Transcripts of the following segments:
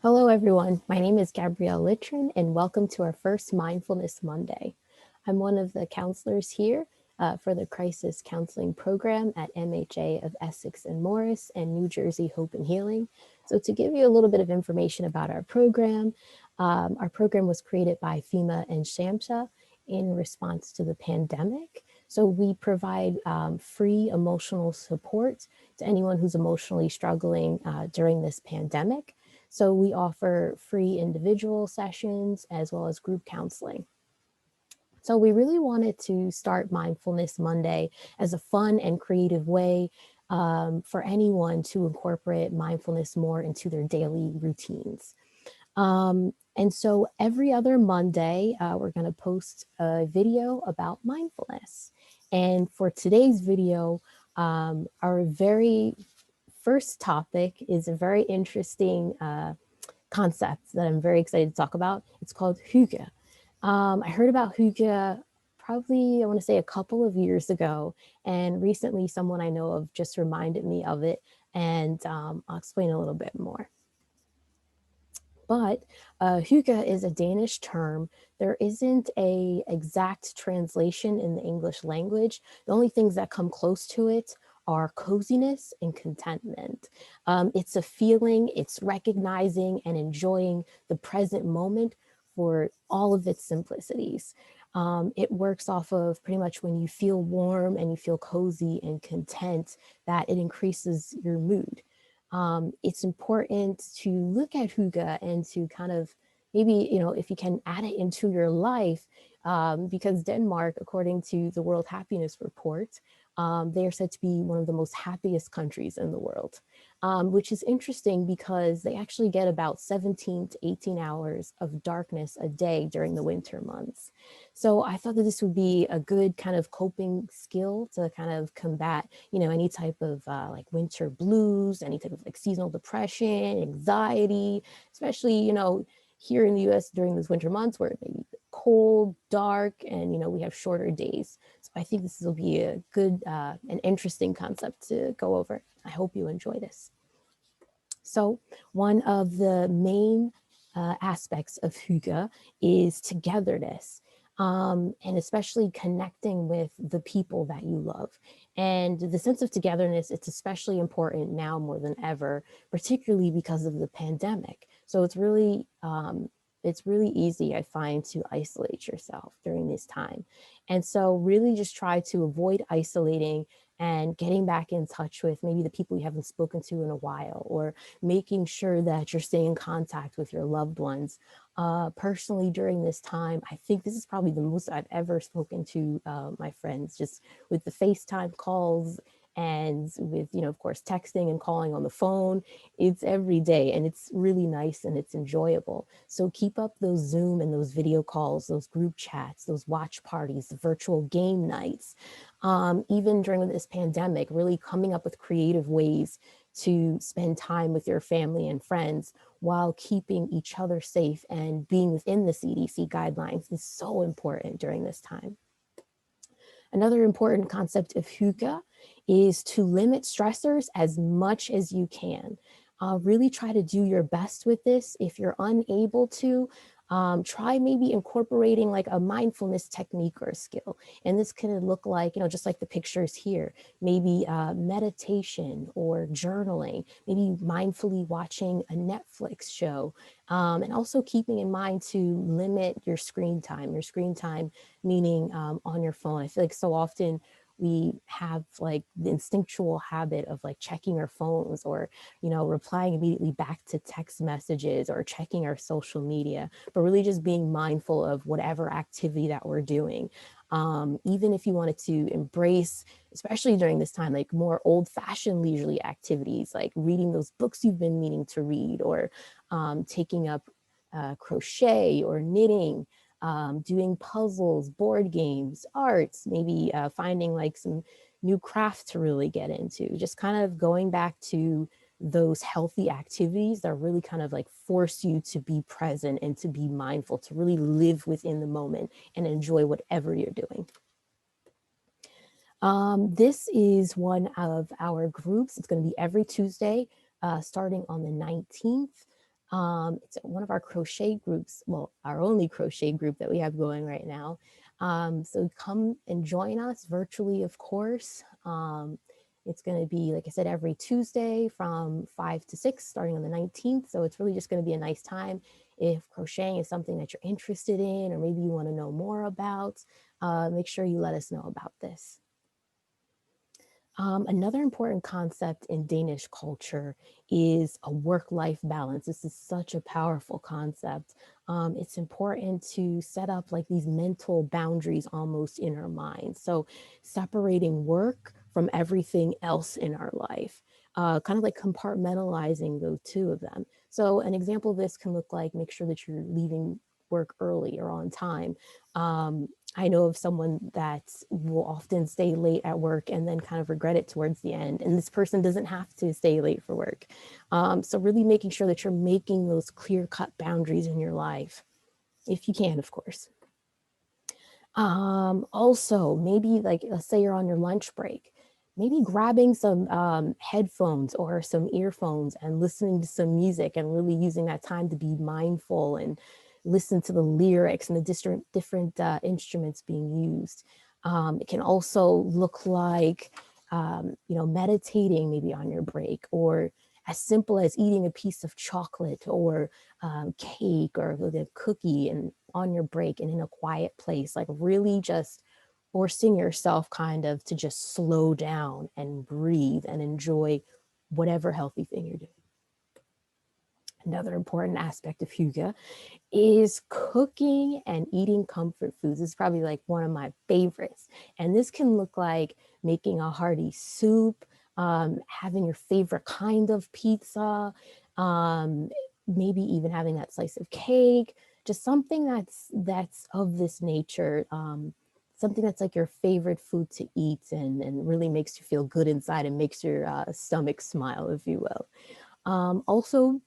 Hello, everyone. My name is Gabrielle Litrin, and welcome to our first Mindfulness Monday. I'm one of the counselors here for the Crisis Counseling Program at MHA of Essex and Morris and New Jersey Hope and Healing. So to give you a little bit of information about our program was created by FEMA and SAMHSA in response to the pandemic. So we provide free emotional support to anyone who's emotionally struggling during this pandemic. So we offer free individual sessions as well as group counseling. So we really wanted to start Mindfulness Monday as a fun and creative way for anyone to incorporate mindfulness more into their daily routines. And so every other Monday, we're going to post a video about mindfulness. And for today's video, our very first topic is a very interesting concept that I'm very excited to talk about. It's called Hygge. I heard about Hygge probably, I want to say, a couple of years ago. And recently, someone I know of just reminded me of it. And I'll explain a little bit more. But hygge is a Danish term. There isn't a exact translation in the English language. The only things that come close to it are coziness and contentment. It's a feeling, it's recognizing and enjoying the present moment for all of its simplicities. It works off of pretty much when you feel warm and you feel cozy and content, that it increases your mood. It's important to look at hygge and to kind of maybe, if you can add it into your life, because Denmark, according to the World Happiness Report, they are said to be one of the most happiest countries in the world, which is interesting because they actually get about 17 to 18 hours of darkness a day during the winter months. So I thought that this would be a good kind of coping skill to kind of combat, any type of like winter blues, any type of like seasonal depression, anxiety, especially, here in the US during those winter months where it may be cold, dark, and we have shorter days. So I think this will be a good and interesting concept to go over. I hope you enjoy this. So one of the main aspects of hygge is togetherness. And especially connecting with the people that you love. And the sense of togetherness, it's especially important now more than ever, particularly because of the pandemic. So it's really easy, I find, to isolate yourself during this time. And so really just try to avoid isolating and getting back in touch with maybe the people you haven't spoken to in a while, or making sure that you're staying in contact with your loved ones. Personally, during this time, I think this is probably the most I've ever spoken to my friends, just with the FaceTime calls and with, of course, texting and calling on the phone. It's every day and it's really nice and it's enjoyable. So keep up those Zoom and those video calls, those group chats, those watch parties, the virtual game nights. Even during this pandemic, really coming up with creative ways to spend time with your family and friends while keeping each other safe and being within the CDC guidelines is so important during this time. Another important concept of hygge is to limit stressors as much as you can. Really try to do your best with this. If you're unable to, try maybe incorporating like a mindfulness technique or a skill. And this can look like, just like the pictures here, maybe meditation or journaling, maybe mindfully watching a Netflix show, and also keeping in mind to limit your screen time meaning on your phone. I feel like so often we have like the instinctual habit of like checking our phones or, replying immediately back to text messages or checking our social media, but really just being mindful of whatever activity that we're doing. Even if you wanted to embrace, especially during this time, like more old-fashioned leisurely activities, like reading those books you've been meaning to read, or taking up crochet or knitting, doing puzzles, board games, arts, maybe finding like some new craft to really get into, just kind of going back to those healthy activities that really kind of like force you to be present and to be mindful, to really live within the moment and enjoy whatever you're doing. This is one of our groups. It's going to be every Tuesday, starting on the 19th. It's one of our crochet groups, well, our only crochet group that we have going right now. So come and join us virtually, of course. It's going to be, like I said, every Tuesday from 5 to 6, starting on the 19th. So it's really just going to be a nice time. If crocheting is something that you're interested in, or maybe you want to know more about, make sure you let us know about this. Another important concept in Danish culture is a work-life balance. This is such a powerful concept. It's important to set up like these mental boundaries almost in our minds. So separating work from everything else in our life, kind of like compartmentalizing the two of them. So an example of this can look like make sure that you're leaving work early or on time. I know of someone that will often stay late at work and then kind of regret it towards the end. And this person doesn't have to stay late for work. So really making sure that you're making those clear-cut boundaries in your life, if you can, of course. Also, maybe like, let's say you're on your lunch break, maybe grabbing some headphones or some earphones and listening to some music and really using that time to be mindful and listen to the lyrics and the different instruments being used. It can also look like, meditating maybe on your break, or as simple as eating a piece of chocolate or cake or a cookie and on your break and in a quiet place, like really just forcing yourself kind of to just slow down and breathe and enjoy whatever healthy thing you're doing. Another important aspect of Hygge is cooking and eating comfort foods. This is probably like one of my favorites. And this can look like making a hearty soup, having your favorite kind of pizza, maybe even having that slice of cake, just something that's of this nature, something that's like your favorite food to eat and really makes you feel good inside and makes your stomach smile, if you will. Also,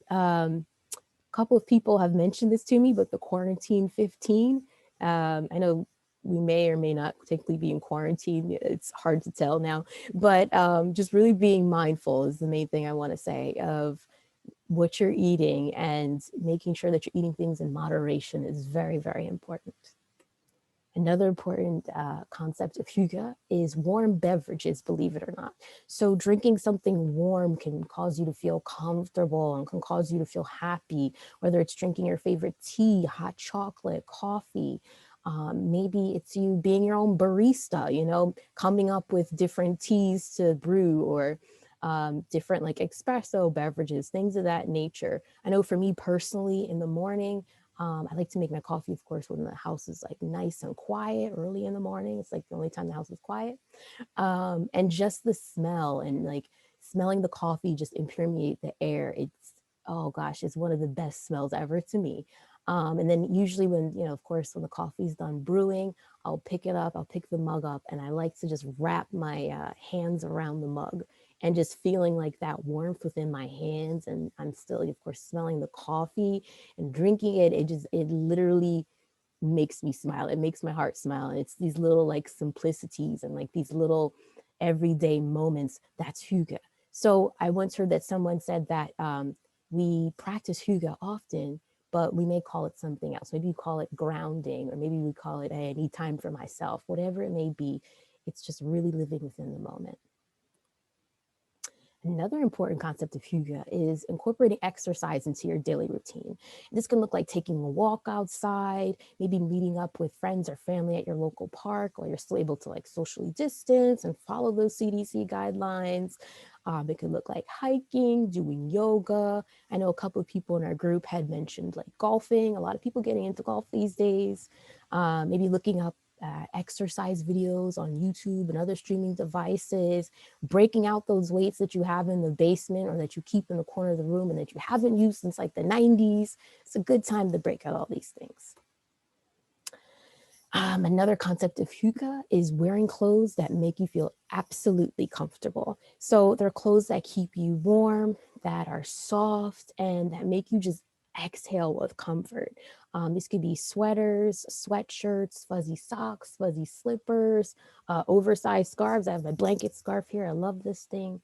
couple of people have mentioned this to me, but the quarantine 15, I know we may or may not technically be in quarantine. It's hard to tell now, but just really being mindful is the main thing I want to say of what you're eating, and making sure that you're eating things in moderation is very, very important. Another important concept of hygge is warm beverages, believe it or not. So drinking something warm can cause you to feel comfortable and can cause you to feel happy, whether it's drinking your favorite tea, hot chocolate, coffee. Maybe it's you being your own barista, coming up with different teas to brew, or different like espresso beverages, things of that nature. I know for me personally, in the morning, I like to make my coffee, of course, when the house is like nice and quiet early in the morning. It's like the only time the house is quiet. And just the smell and like smelling the coffee just impermeate the air. Oh gosh, it's one of the best smells ever to me. And then usually when, of course, when the coffee's done brewing, I'll pick it up, I'll pick the mug up, and I like to just wrap my hands around the mug and just feeling like that warmth within my hands. And I'm still, of course, smelling the coffee and drinking it. It literally makes me smile. It makes my heart smile. And it's these little like simplicities and like these little everyday moments. That's hygge. So I once heard that someone said that we practice hygge often, but we may call it something else. Maybe you call it grounding, or maybe we call it, hey, I need time for myself, whatever it may be. It's just really living within the moment. Another important concept of hygge is incorporating exercise into your daily routine. This can look like taking a walk outside, maybe meeting up with friends or family at your local park, while you're still able to like socially distance and follow those CDC guidelines. It could look like hiking, doing yoga. I know a couple of people in our group had mentioned like golfing. A lot of people getting into golf these days. Maybe looking up exercise videos on YouTube and other streaming devices, breaking out those weights that you have in the basement or that you keep in the corner of the room and that you haven't used since like the 90s. It's a good time to break out all these things. Another concept of hygge is wearing clothes that make you feel absolutely comfortable. So they're clothes that keep you warm, that are soft, and that make you just exhale with comfort. These could be sweaters, sweatshirts, fuzzy socks, fuzzy slippers, oversized scarves. I have my blanket scarf here. I love this thing.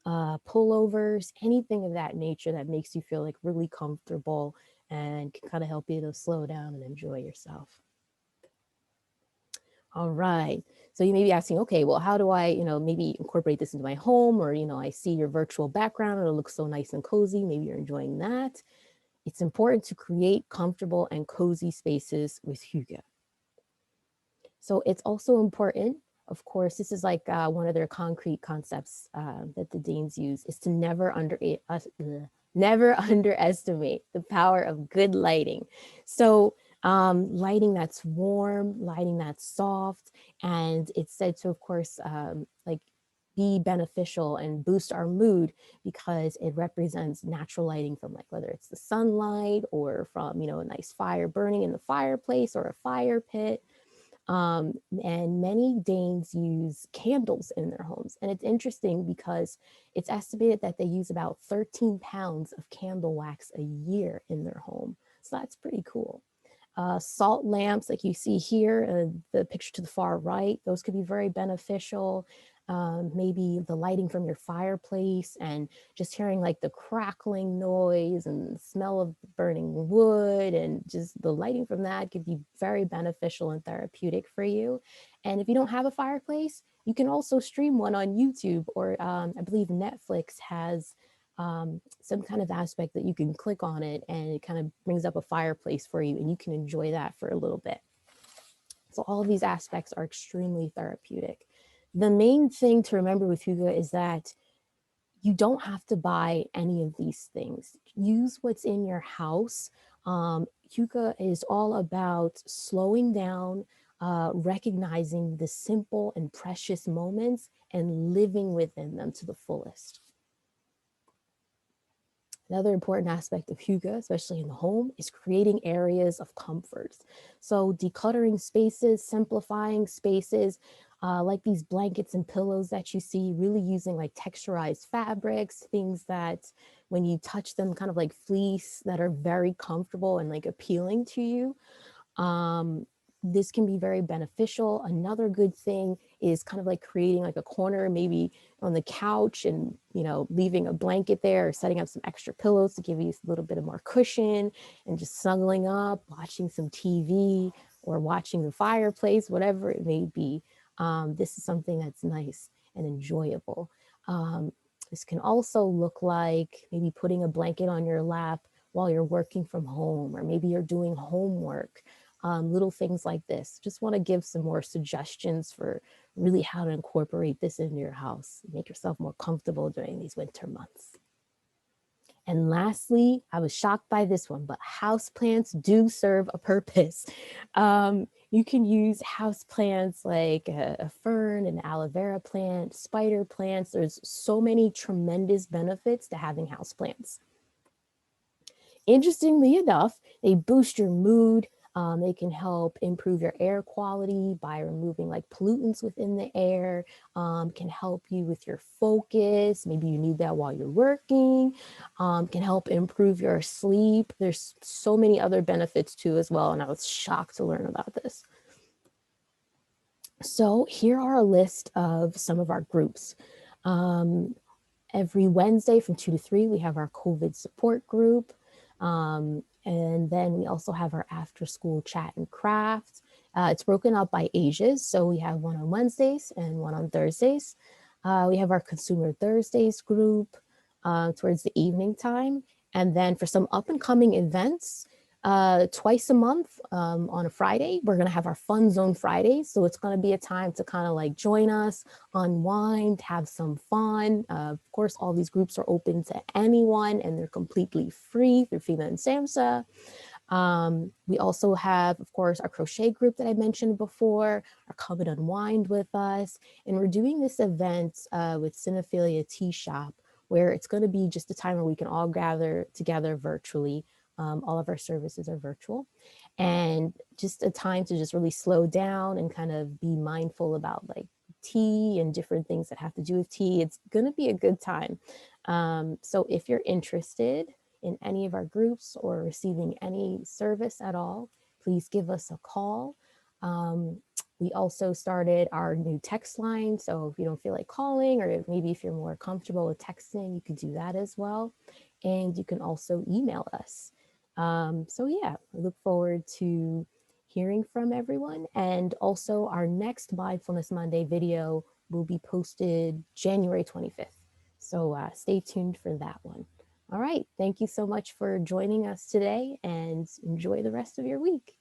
pullovers, anything of that nature that makes you feel like really comfortable and can kind of help you to slow down and enjoy yourself. All right. So you may be asking, okay, well, how do I, maybe incorporate this into my home? Or, I see your virtual background and it looks so nice and cozy. Maybe you're enjoying that. It's important to create comfortable and cozy spaces with Hygge. So it's also important, of course, this is like one of their concrete concepts that the Danes use, is to never underestimate the power of good lighting. So lighting that's warm, lighting that's soft, and it's said to, of course, like be beneficial and boost our mood because it represents natural lighting from, like, whether it's the sunlight or from, a nice fire burning in the fireplace or a fire pit. And many Danes use candles in their homes. And it's interesting because it's estimated that they use about 13 pounds of candle wax a year in their home. So that's pretty cool. Salt lamps, like you see here, the picture to the far right, those could be very beneficial. Maybe the lighting from your fireplace and just hearing like the crackling noise and the smell of burning wood, and just the lighting from that could be very beneficial and therapeutic for you. And if you don't have a fireplace, you can also stream one on YouTube, or I believe Netflix has some kind of aspect that you can click on it and it kind of brings up a fireplace for you and you can enjoy that for a little bit. So all of these aspects are extremely therapeutic. The main thing to remember with Hygge is that you don't have to buy any of these things. Use what's in your house. Hygge is all about slowing down, recognizing the simple and precious moments and living within them to the fullest. Another important aspect of Hygge, especially in the home, is creating areas of comfort. So decluttering spaces, simplifying spaces, like these blankets and pillows that you see, really using like texturized fabrics, things that when you touch them kind of like fleece, that are very comfortable and like appealing to you. This can be very beneficial. Another good thing is kind of like creating like a corner, maybe on the couch, and leaving a blanket there or setting up some extra pillows to give you a little bit of more cushion, and just snuggling up, watching some TV or watching the fireplace, whatever it may be. This is something that's nice and enjoyable. This can also look like maybe putting a blanket on your lap while you're working from home, or maybe you're doing homework. Little things like this. Just want to give some more suggestions for really how to incorporate this into your house, make yourself more comfortable during these winter months. And lastly, I was shocked by this one, but houseplants do serve a purpose. You can use houseplants like a fern, an aloe vera plant, spider plants. There's so many tremendous benefits to having houseplants. Interestingly enough, they boost your mood. They can help improve your air quality by removing like pollutants within the air, can help you with your focus. Maybe you need that while you're working, can help improve your sleep. There's so many other benefits too as well. And I was shocked to learn about this. So here are a list of some of our groups. Every Wednesday from 2 to 3, we have our COVID support group. And then we also have our after school chat and craft. It's broken up by ages. So we have one on Wednesdays and one on Thursdays. We have our Consumer Thursdays group towards the evening time. And then for some up and coming events, twice a month on a Friday, we're going to have our Fun Zone Fridays. So it's going to be a time to kind of like join us, unwind, have some fun. Of course, all these groups are open to anyone and they're completely free through FEMA and SAMHSA. We also have, of course, our crochet group that I mentioned before, our Come and Unwind with us. And we're doing this event with Cinephilia Tea Shop, where it's going to be just a time where we can all gather together virtually. All of our services are virtual, and just a time to just really slow down and kind of be mindful about like tea and different things that have to do with tea. It's going to be a good time. So if you're interested in any of our groups or receiving any service at all, please give us a call. We also started our new text line. So if you don't feel like calling, or maybe if you're more comfortable with texting, you could do that as well. And you can also email us. So yeah, I look forward to hearing from everyone. And also our next Mindfulness Monday video will be posted January 25th. So stay tuned for that one. All right. Thank you so much for joining us today, and enjoy the rest of your week.